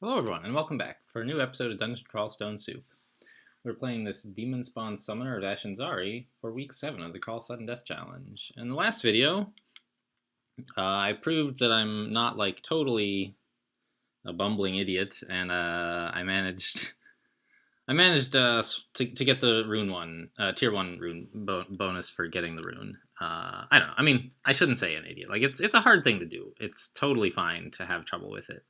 Hello everyone, and welcome back for a new episode of Dungeon Crawl Stone Soup. We're playing this Demon Spawn Summoner of Ashen'Zari for week 7 of the Crawl Sudden Death Challenge. In the last video, I proved that I'm not like totally a bumbling idiot, and I managed to get the rune one, tier 1 rune bonus for getting the rune. I don't know. I mean, I shouldn't say an idiot. Like it's a hard thing to do. It's totally fine to have trouble with it.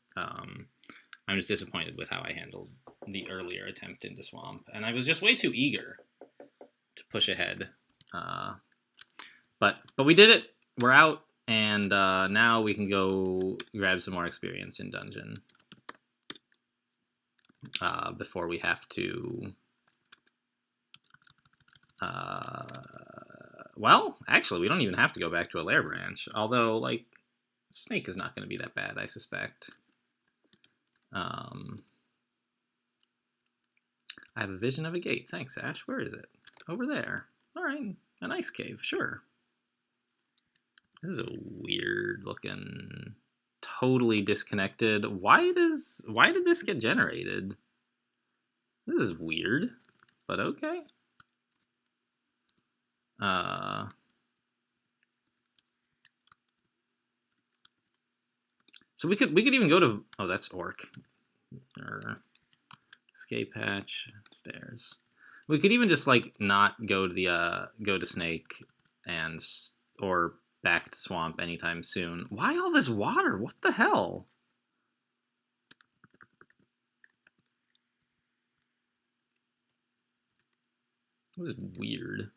I'm just disappointed with how I handled the earlier attempt into Swamp, and I was just way too eager to push ahead. But we did it. We're out, and now we can go grab some more experience in Dungeon before we have to. Well, actually, we don't even have to go back to a lair branch. Although, like, Snake is not going to be that bad, I suspect. I have a vision of a gate. Thanks, Ash. Where is it? Over there. All right, an ice cave. Sure. This is a weird looking, totally disconnected. Why did this get generated? This is weird, but okay. So we could even go to, oh, that's Orc. Escape hatch, stairs. We could even just like not go to the go to Snake and or back to Swamp anytime soon. Why all this water? What the hell? It was weird.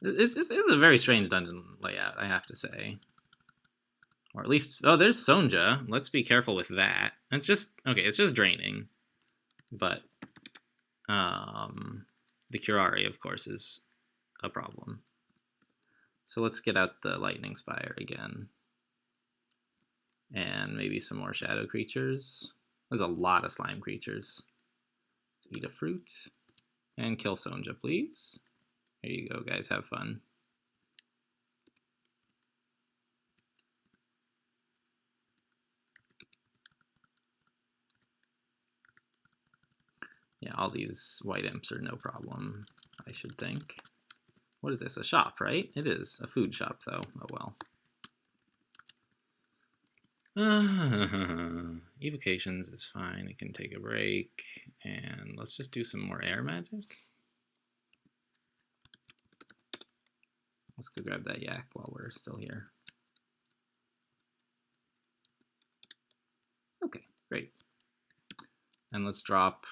It's a very strange dungeon layout, I have to say. Or at least, oh, there's Sonja. Let's be careful with that. It's just, okay, it's just draining. But, the Curari, of course, is a problem. So let's get out the Lightning Spire again. And maybe some more shadow creatures. There's a lot of slime creatures. Let's eat a fruit. And kill Sonja, please. There you go, guys. Have fun. Yeah, all these white imps are no problem, I should think. What is this? A shop, right? It is. A food shop, though. Oh, well. Evocations is fine. It can take a break. And let's just do some more air magic. Let's go grab that yak while we're still here. Okay, great. And let's drop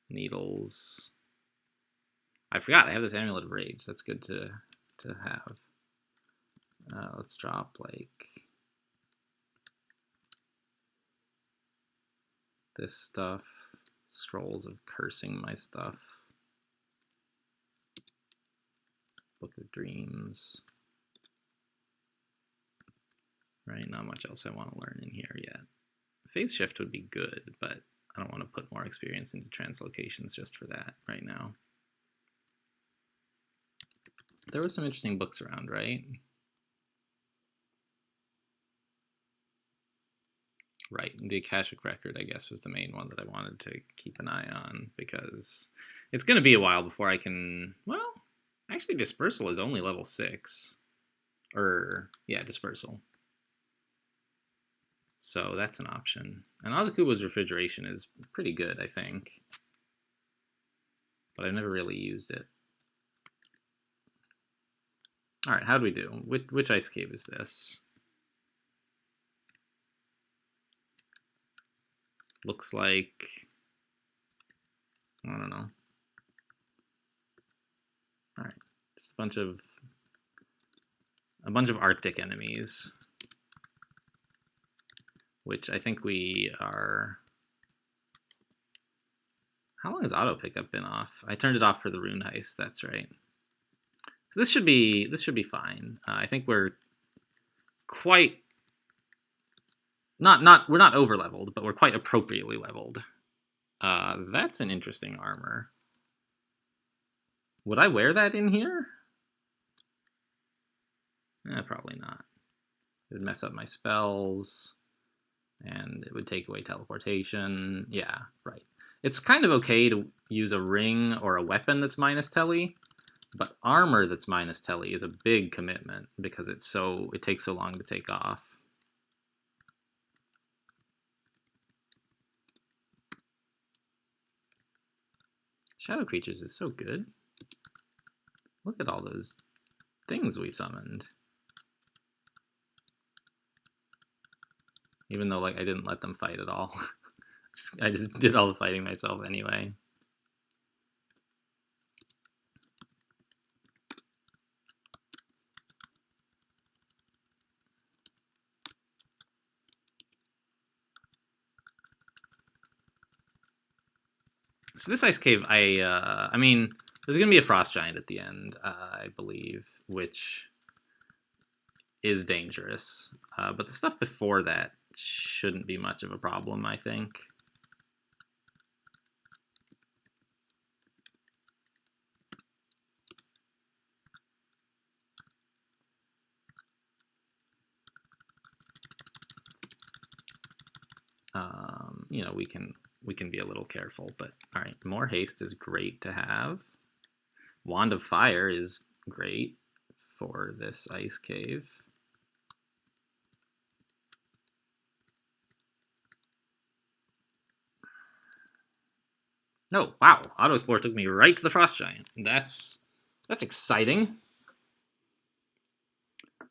needles. I forgot, I have this Amulet of Rage. That's good to have. Let's drop, like, this stuff. Scrolls of Cursing my stuff. Book of Dreams. Right, not much else I want to learn in here yet. Phase Shift would be good, but I don't want to put more experience into translocations just for that right now. There were some interesting books around, right? Right, the Akashic Record, I guess, was the main one that I wanted to keep an eye on, because it's going to be a while before I can, well, actually Dispersal is only level 6. Yeah, Dispersal. So that's an option. And Azakuba's Refrigeration is pretty good, I think. But I've never really used it. Alright, how do we do? Which ice cave is this? Looks like, I don't know. Alright, just a bunch of Arctic enemies, which I think we are. How long has auto pickup been off? I turned it off for the rune heist. That's right. So this should be fine. I think we're quite we're not over leveled, but we're quite appropriately leveled. That's an interesting armor. Would I wear that in here? Probably not. It would mess up my spells, and it would take away teleportation. Yeah, right. It's kind of okay to use a ring or a weapon that's minus telly, but armor that's minus telly is a big commitment because it takes so long to take off. Shadow Creatures is so good. Look at all those things we summoned. Even though, like, I didn't let them fight at all. I just did all the fighting myself anyway. So this ice cave, I mean, there's going to be a frost giant at the end, I believe, which is dangerous. But the stuff before that shouldn't be much of a problem, I think. You know, we can be a little careful, but all right, more haste is great to have. Wand of Fire is great for this ice cave. Oh, wow, Autospore took me right to the frost giant. That's exciting.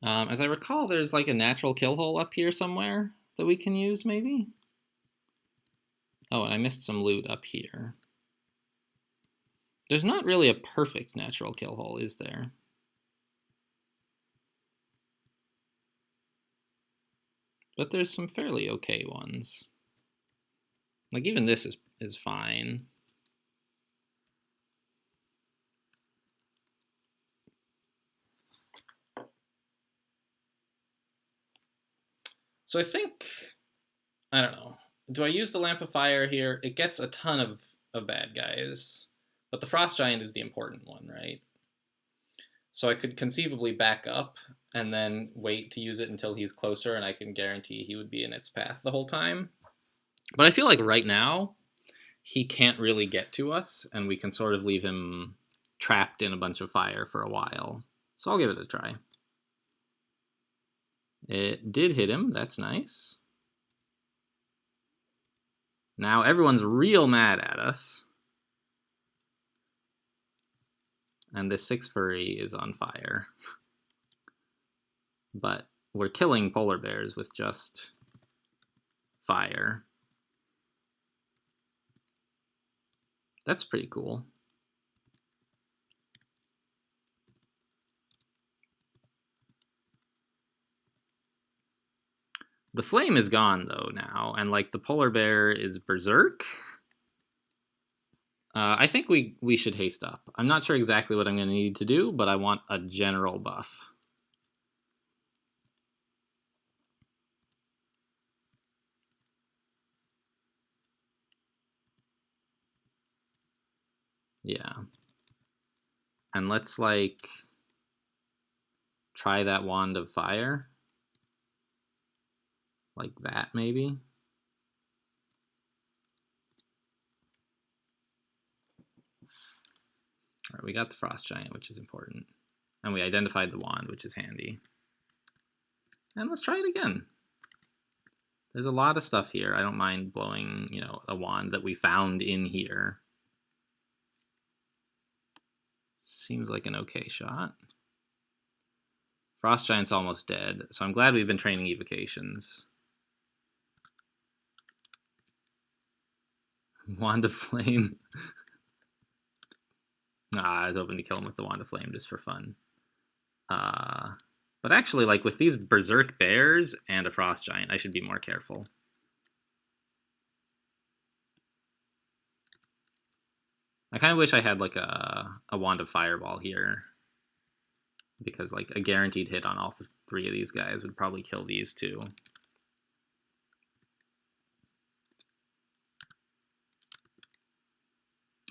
As I recall, there's like a natural kill hole up here somewhere that we can use, maybe? Oh, and I missed some loot up here. There's not really a perfect natural kill hole, is there? But there's some fairly okay ones. Like, even this is fine. So I think, I don't know. Do I use the Lamp of Fire here? It gets a ton of bad guys, but the Frost Giant is the important one, right? So I could conceivably back up and then wait to use it until he's closer, and I can guarantee he would be in its path the whole time. But I feel like right now, he can't really get to us, and we can sort of leave him trapped in a bunch of fire for a while. So I'll give it a try. It did hit him. That's nice. Now everyone's real mad at us. And this 6 furry is on fire. But we're killing polar bears with just fire. That's pretty cool. The flame is gone, though, now, and, like, the polar bear is berserk. I think we should haste up. I'm not sure exactly what I'm going to need to do, but I want a general buff. Yeah. And let's, like, try that Wand of Fire. Like that, maybe? Alright, we got the Frost Giant, which is important. And we identified the wand, which is handy. And let's try it again. There's a lot of stuff here. I don't mind blowing, you know, a wand that we found in here. Seems like an okay shot. Frost Giant's almost dead, so I'm glad we've been training evocations. Wand of Flame. I was hoping to kill him with the Wand of Flame just for fun. But actually, like, with these Berserk Bears and a Frost Giant, I should be more careful. I kind of wish I had like a Wand of Fireball here, because like a guaranteed hit on all three of these guys would probably kill these two.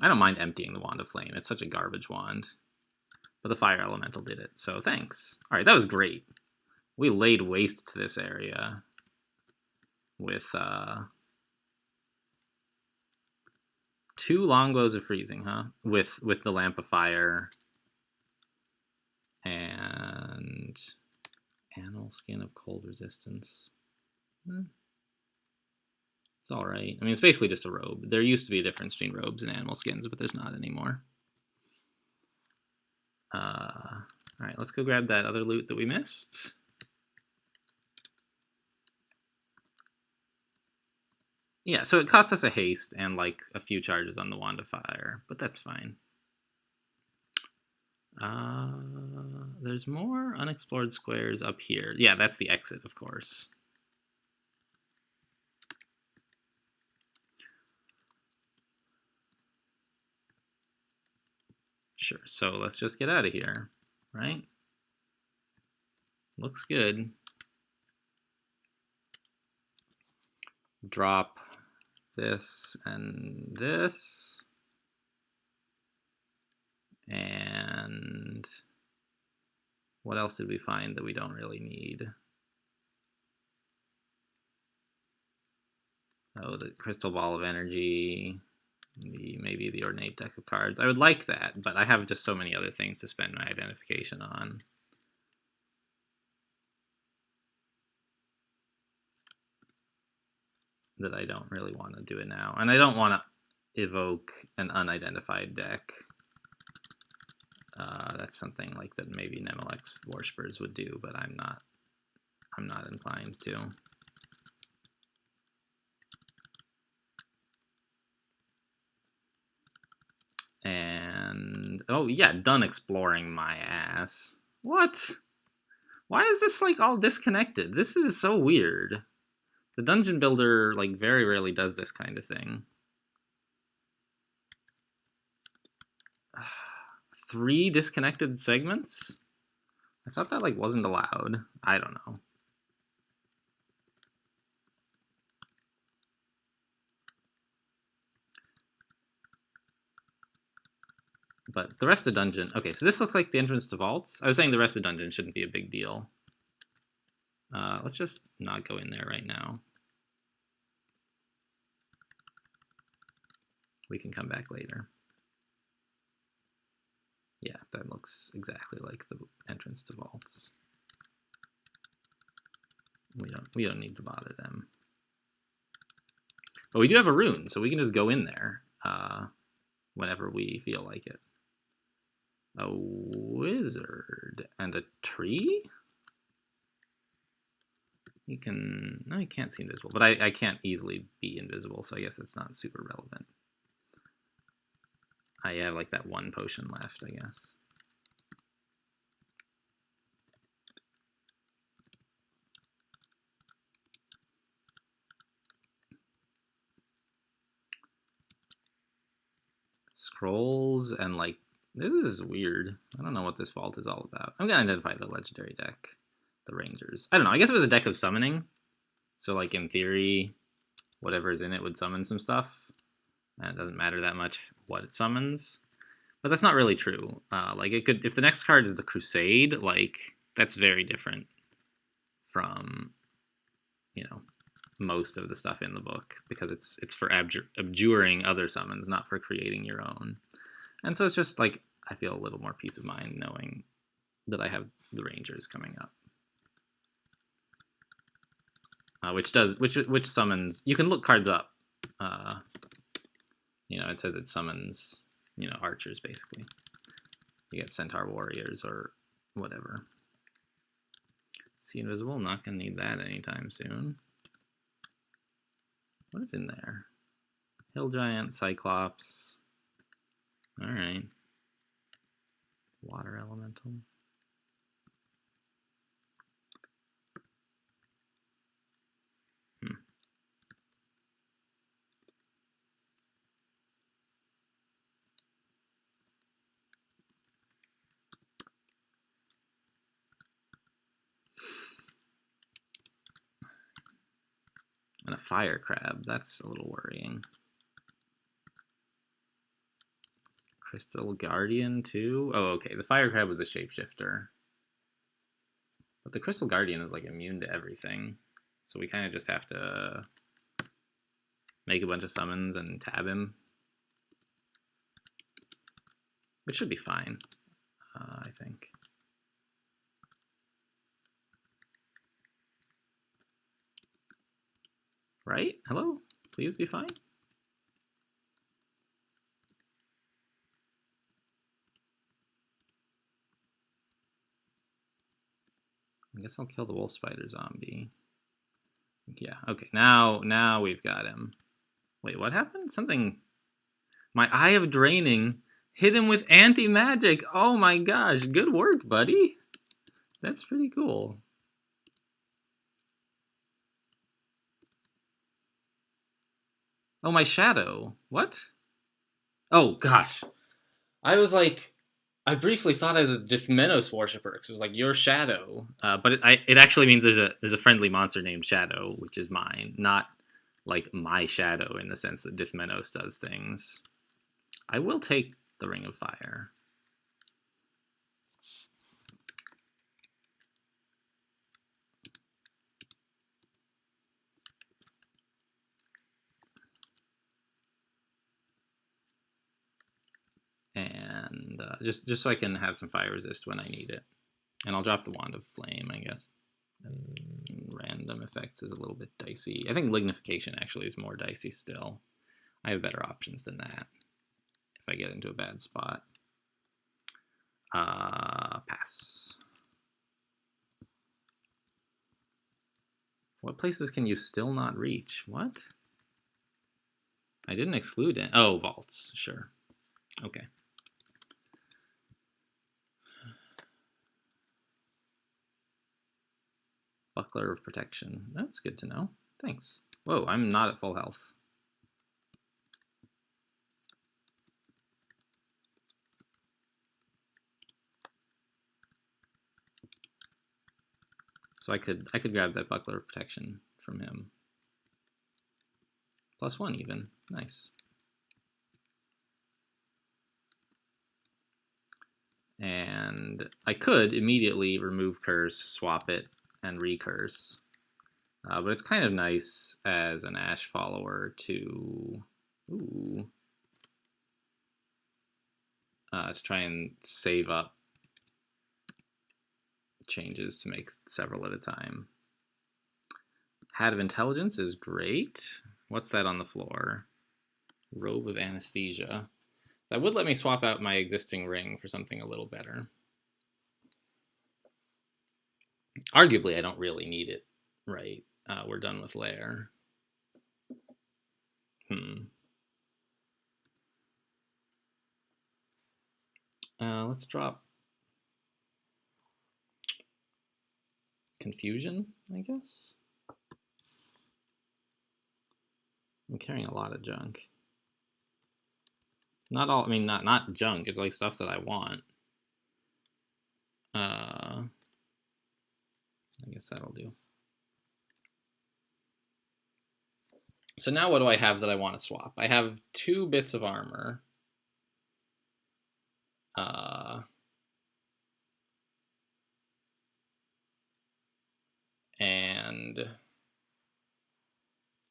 I don't mind emptying the Wand of Flame. It's such a garbage wand. But the Fire Elemental did it, so thanks. All right, that was great. We laid waste to this area with 2 Longbows of Freezing, huh? With the Lamp of Fire and Animal Skin of Cold Resistance. It's all right. I mean, it's basically just a robe. There used to be a difference between robes and animal skins, but there's not anymore. All right, let's go grab that other loot that we missed. Yeah, so it cost us a haste and like a few charges on the Wand of Fire, but that's fine. There's more unexplored squares up here. Yeah, that's the exit, of course. Sure, so let's just get out of here, right? Looks good. Drop this and this. And what else did we find that we don't really need? Oh, the Crystal Ball of Energy, maybe the Ornate Deck of Cards. I would like that, but I have just so many other things to spend my identification on. That I don't really want to do it now. And I don't want to evoke an unidentified deck. That's something like that maybe Nemelix Worshipers would do, but I'm not inclined to. And oh yeah, done exploring my ass. What? Why is this like all disconnected? This is so weird. The dungeon builder like very rarely does this kind of thing. 3 disconnected segments? I thought that like wasn't allowed. I don't know. But the rest of the dungeon, okay, so this looks like the entrance to vaults. I was saying the rest of the dungeon shouldn't be a big deal. Let's just not go in there right now. We can come back later. Yeah, that looks exactly like the entrance to vaults. We don't need to bother them. But we do have a rune, so we can just go in there whenever we feel like it. A wizard and a tree? You can... No, you can't see invisible, but I can't easily be invisible, so I guess it's not super relevant. I have like that 1 potion left, I guess. Scrolls and like, this is weird. I don't know what this vault is all about. I'm gonna identify the legendary deck, the Rangers. I don't know, I guess it was a deck of summoning. So like in theory, whatever is in it would summon some stuff. And it doesn't matter that much what it summons. But that's not really true. Like it could, if the next card is the Crusade, like that's very different from, you know, most of the stuff in the book, because it's for abjuring other summons, not for creating your own. And so it's just like I feel a little more peace of mind knowing that I have the Rangers coming up, which summons. You can look cards up. You know, it says it summons, you know, archers basically. You get Centaur warriors or whatever. See invisible. Not gonna need that anytime soon. What is in there? Hill Giant, Cyclops. Alright. Water Elemental. fire crab. That's a little worrying. Crystal Guardian too? Oh, okay. The fire crab was a shapeshifter. But the Crystal Guardian is like immune to everything. So we kind of just have to make a bunch of summons and tab him. Which should be fine, I think. Right? Hello? Please be fine. I guess I'll kill the wolf spider zombie. Yeah, okay. Now we've got him. Wait, what happened? Something... My Eye of Draining hit him with anti-magic. Oh my gosh, good work, buddy. That's pretty cool. Oh, my shadow. What? Oh, gosh. I was like... I briefly thought I was a Dithmenos worshipper, because it was like, your shadow. But it actually means there's a friendly monster named Shadow, which is mine. Not, like, my shadow in the sense that Dithmenos does things. I will take the Ring of Fire. And just so I can have some fire resist when I need it. And I'll drop the Wand of Flame, I guess. And random effects is a little bit dicey. I think Lignification actually is more dicey still. I have better options than that if I get into a bad spot. Pass. What places can you still not reach? What? I didn't exclude it. Oh, vaults. Sure. Okay. Buckler of Protection. That's good to know. Thanks. Whoa, I'm not at full health. So I could grab that Buckler of Protection from him. +1 even. Nice. And I could immediately remove Curse, swap it, and recurse. But it's kind of nice as an Ash follower to try and save up changes to make several at a time. Hat of Intelligence is great. What's that on the floor? Robe of Anesthesia. That would let me swap out my existing ring for something a little better. Arguably, I don't really need it, right? We're done with Lair. Let's drop Confusion, I guess. I'm carrying a lot of junk. Not all, I mean, not junk, it's like stuff that I want. I guess that'll do. So now what do I have that I want to swap? I have 2 bits of armor. And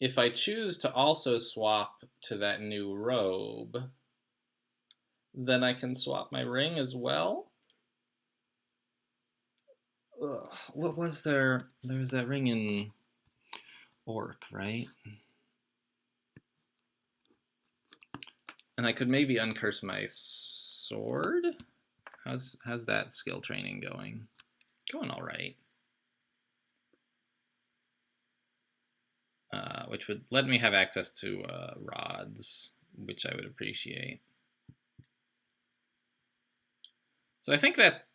if I choose to also swap to that new robe, then I can swap my ring as well. Ugh, what was there? There was that ring in Orc, right? And I could maybe uncurse my sword. How's that skill training going? Going all right. Which would let me have access to rods, which I would appreciate. So I think that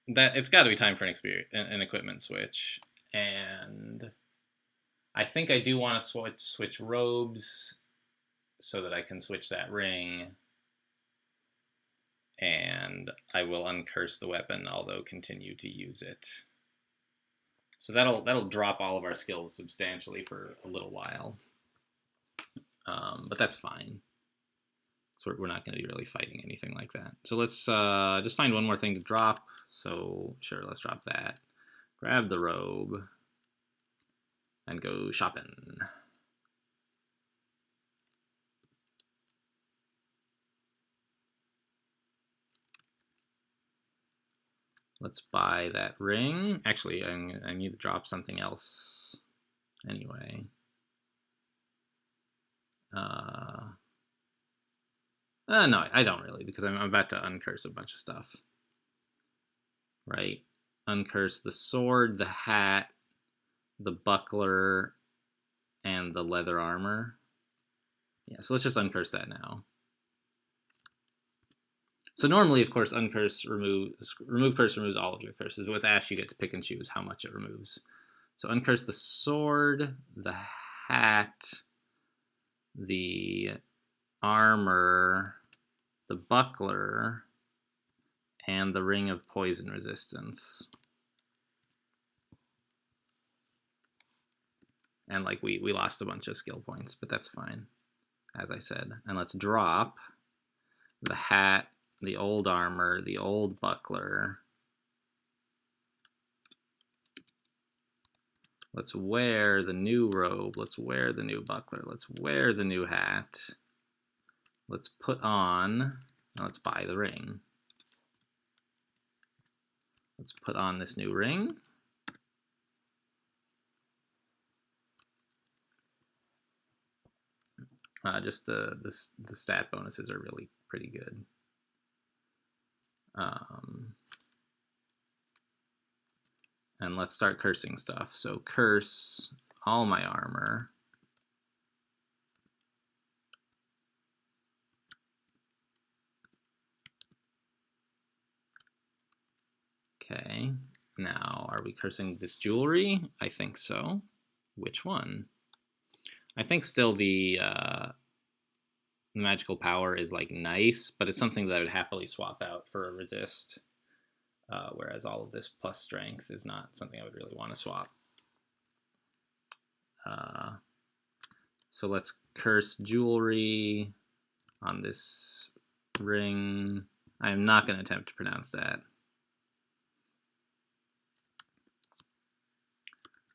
it's got to be time for an equipment switch, and I think I do want to switch robes so that I can switch that ring, and I will uncurse the weapon, although continue to use it. So that'll drop all of our skills substantially for a little while. But that's fine. So we're not going to be really fighting anything like that. So let's just find one more thing to drop. So sure, let's drop that. Grab the robe and go shopping. Let's buy that ring. Actually, I need to drop something else anyway. No, I don't really, because I'm about to uncurse a bunch of stuff. Right? Uncurse the sword, the hat, the buckler, and the leather armor. Yeah, so let's just uncurse that now. So normally, of course, remove curse removes all of your curses. But with Ash, you get to pick and choose how much it removes. So uncurse the sword, the hat, the armor, the buckler, and the ring of poison resistance. And like we lost a bunch of skill points, but that's fine, as I said. And let's drop the hat, the old armor, the old buckler. Let's wear the new robe. Let's wear the new buckler. Let's wear the new hat. Let's put on, let's buy the ring. Let's put on this new ring. Just the stat bonuses are really pretty good. And let's start cursing stuff. So curse all my armor. Okay, now are we cursing this jewelry? I think so. Which one? I think still the magical power is like nice, but it's something that I would happily swap out for a resist. Whereas all of this plus strength is not something I would really want to swap. So let's curse jewelry on this ring. I'm not going to attempt to pronounce that.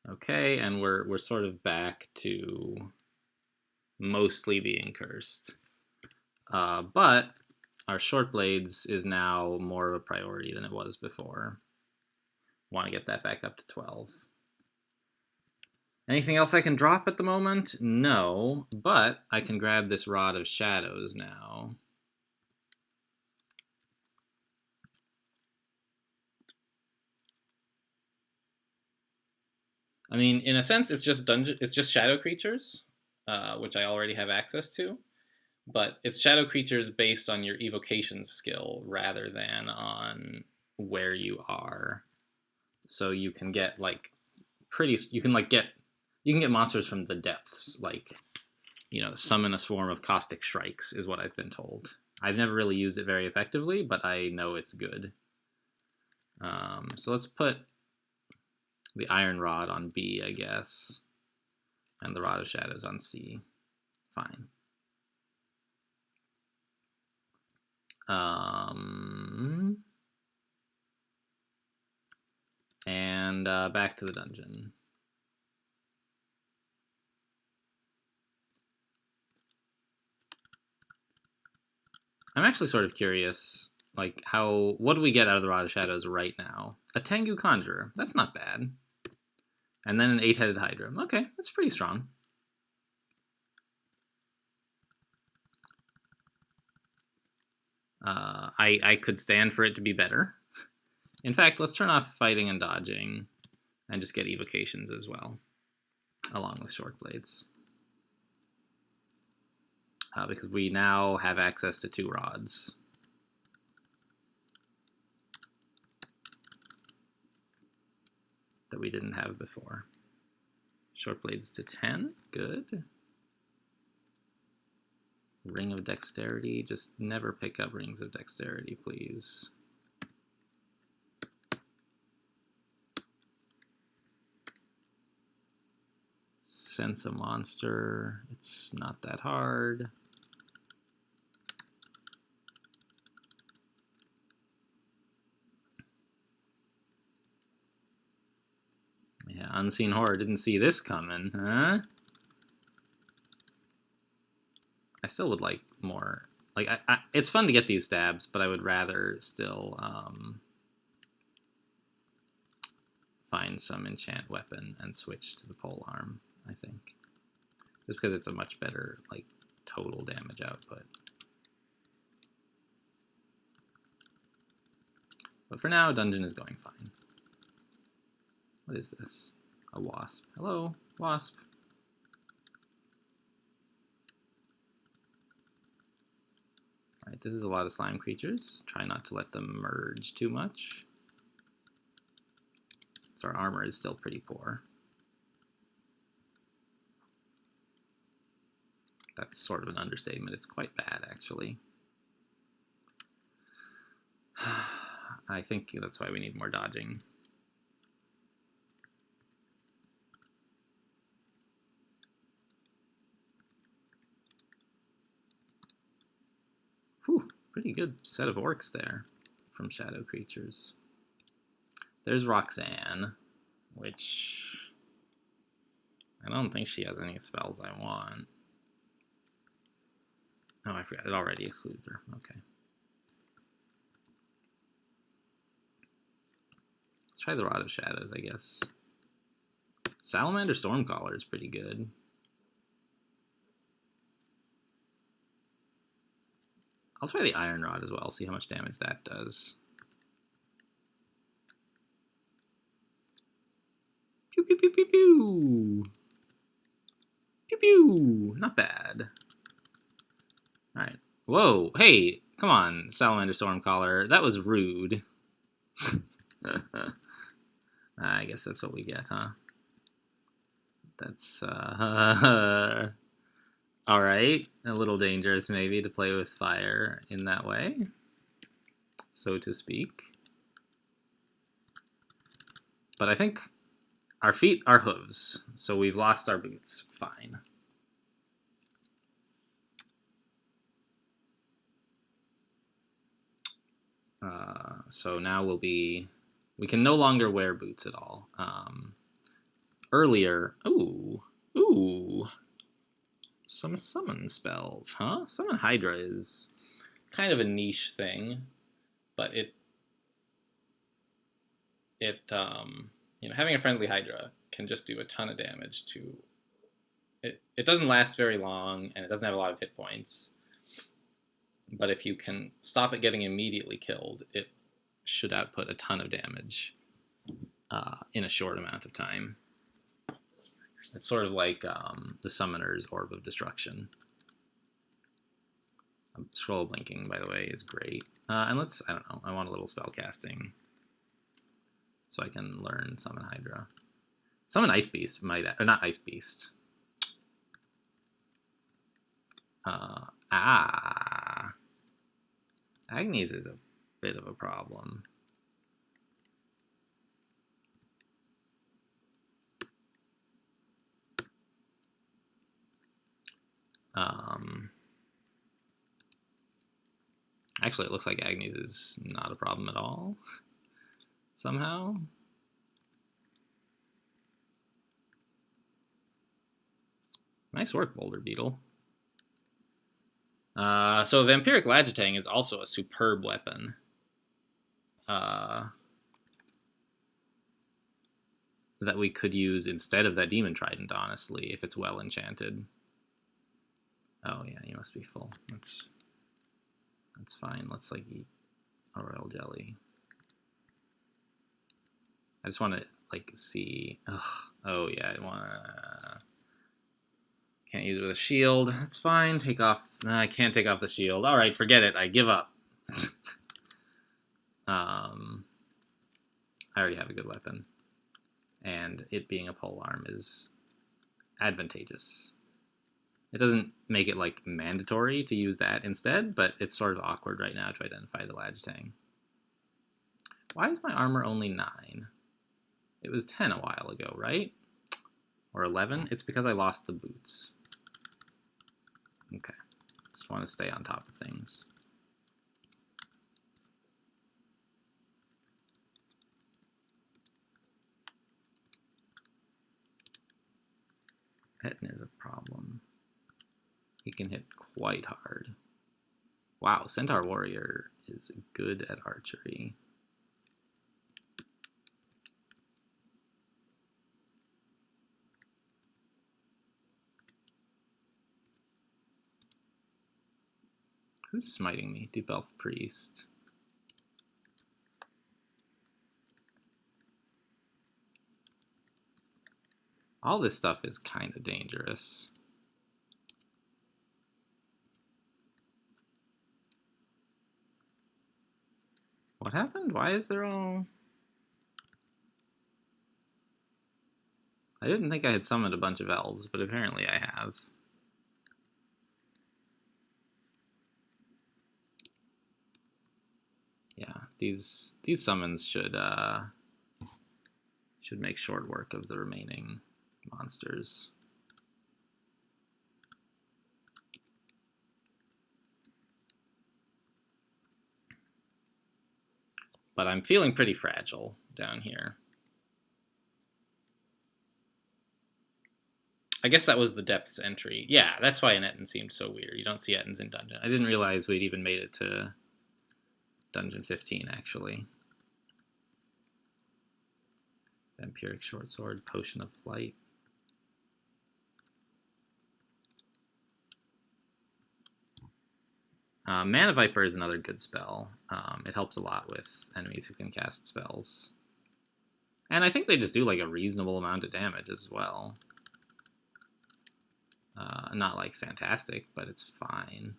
Okay, and we're sort of back to mostly being cursed. But our short blades is now more of a priority than it was before. Want to get that back up to 12. Anything else I can drop at the moment? No, but I can grab this Rod of Shadows now. I mean, in a sense, it's just shadow creatures, which I already have access to. But it's shadow creatures based on your evocation skill rather than on where you are. So you can get like you can get monsters from the depths, like, you know, summon a swarm of caustic shrikes is what I've been told. I've never really used it very effectively, but I know it's good. So let's put the Iron Rod on B, I guess, and the Rod of Shadows on C. Fine. And back to the dungeon. I'm actually sort of curious, like, what do we get out of the Rod of Shadows right now? A Tengu Conjurer. That's not bad. And then an 8-headed Hydra. Okay, that's pretty strong. I could stand for it to be better. In fact, let's turn off fighting and dodging and just get evocations as well, along with short blades. Because we now have access to 2 rods. That we didn't have before. Short blades to 10, good. Ring of Dexterity, just never pick up Rings of Dexterity, please. sense a monster. It's not that hard. Yeah, Unseen Horror didn't see this coming, huh? I still would like more. Like, it's fun to get these stabs, but I would rather still find some enchant weapon and switch to the polearm, I think. Just because it's a much better, like, total damage output. But for now, dungeon is going fine. What is this? A wasp. Hello, wasp. Alright, this is a lot of slime creatures. Try not to let them merge too much. So our armor is still pretty poor. That's sort of an understatement. It's quite bad, actually. I think that's why we need more dodging. Whew, pretty good set of orcs there from shadow creatures. There's Roxanne, which I don't think she has any spells I want. Oh, I forgot. It already excluded her. Okay. Let's try the Rod of Shadows, I guess. Salamander Stormcaller is pretty good. I'll try the Iron Rod as well, see how much damage that does. Pew, pew, pew, pew, pew. Pew, pew. Not bad. Alright. Whoa. Hey, come on, Salamander Stormcaller. That was rude. I guess that's what we get, huh? That's, alright. A little dangerous, maybe, to play with fire in that way, so to speak. But I think our feet are hooves, so we've lost our boots. Fine. So now we can no longer wear boots at all. Earlier, ooh, some summon spells, huh? Summon Hydra is kind of a niche thing, but it you know, having a friendly Hydra can just do a ton of damage to it. It doesn't last very long, and it doesn't have a lot of hit points. But if you can stop it getting immediately killed, it should output a ton of damage in a short amount of time. It's sort of like the Summoner's Orb of Destruction. Scroll blinking, by the way, is great. And let's, I don't know, I want a little spell casting so I can learn Summon Hydra. Summon Ice Beast might, or not Ice Beast. Agnes is a bit of a problem. Actually, it looks like Agnes is not a problem at all, somehow. Nice work, Boulder Beetle. So Vampiric Lagitang is also a superb weapon. That we could use instead of that Demon Trident, honestly, if it's well enchanted. Oh yeah, you must be full. That's fine. Let's like eat a royal jelly. I just want to like see. Ugh. Oh yeah, I want to. Can't use it with a shield. That's fine. Take off. I can't take off the shield. All right, forget it. I give up. I already have a good weapon, and it being a polearm is advantageous. It doesn't make it like mandatory to use that instead, but it's sort of awkward right now to identify the Lagitang. Why is my armor only 9? It was 10 a while ago, right? or 11. It's because I lost the boots. Okay, just want to stay on top of things. Pettin is a problem. He can hit quite hard. Wow, Centaur Warrior is good at archery. Who's smiting me? Deep Elf Priest. All this stuff is kind of dangerous. What happened? Why is there all... I didn't think I had summoned a bunch of elves, but apparently I have. Yeah, these summons should make short work of the remaining monsters. But I'm feeling pretty fragile down here. I guess that was the depths entry. Yeah, that's why an Ettin seemed so weird. You don't see Ettins in dungeon. I didn't realize we'd even made it to dungeon 15, actually. Vampiric Short Sword, Potion of Flight. Mana Viper is another good spell. It helps a lot with enemies who can cast spells. And I think they just do like a reasonable amount of damage as well. Not like fantastic, but it's fine.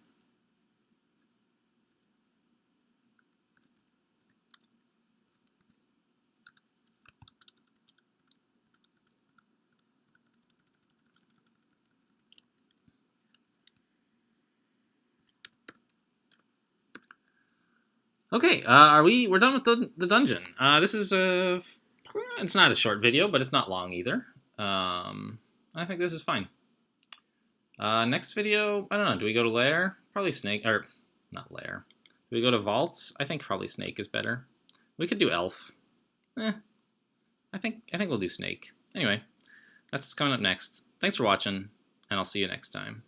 Okay, we're done with the dungeon. This is it's not a short video, but it's not long either. I think this is fine. Next video, I don't know, do we go to Lair? Probably Snake, or not Lair. Do we go to Vaults? I think probably Snake is better. We could do Elf. I think we'll do Snake. Anyway, that's what's coming up next. Thanks for watching, and I'll see you next time.